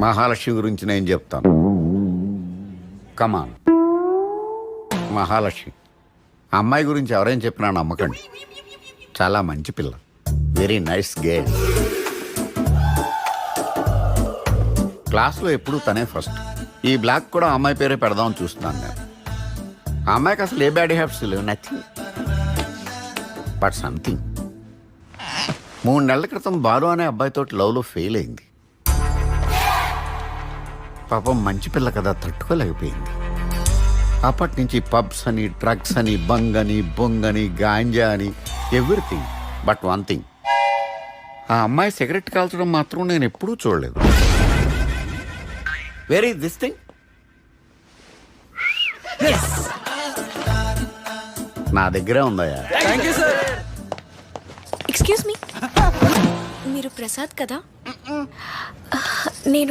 మహాలక్ష్మి గురించి నేను చెప్తాను. కమాన్. మహాలక్ష్మి అమ్మాయి గురించి ఎవరైనా చెప్పినా నమ్మకండి. చాలా మంచి పిల్ల, వెరీ నైస్ గర్ల్. క్లాస్లో ఎప్పుడూ తనే ఫస్ట్. ఈ బ్లాక్ కూడా అమ్మాయి పేరే పెడదామని చూస్తున్నాను నేను. ఆ అమ్మాయికి అసలు ఏ బ్యాడ్ హ్యాబిట్స్ లేవు, నథింగ్ బట్ సంథింగ్. 3 నెలల క్రితం బాలు అనే అబ్బాయితో లవ్లో ఫెయిల్ అయింది. పాపం మంచి పిల్ల కదా, తట్టుకోలేకపోయింది. అప్పటి నుంచి పబ్స్ అని, డ్రగ్స్ అని, బంగని, బొంగని, గాంజా అని, ఎవ్రీథింగ్ బట్ వన్ థింగ్. ఆ అమ్మాయి సిగరెట్ కాల్చడం మాత్రం నేను ఎప్పుడూ చూడలేదు. Where is this thing? నా దగ్గరే ఉందయ్యా. ఎక్స్క్యూజ్ మీ, మీరు ప్రసాద్ కదా? నేను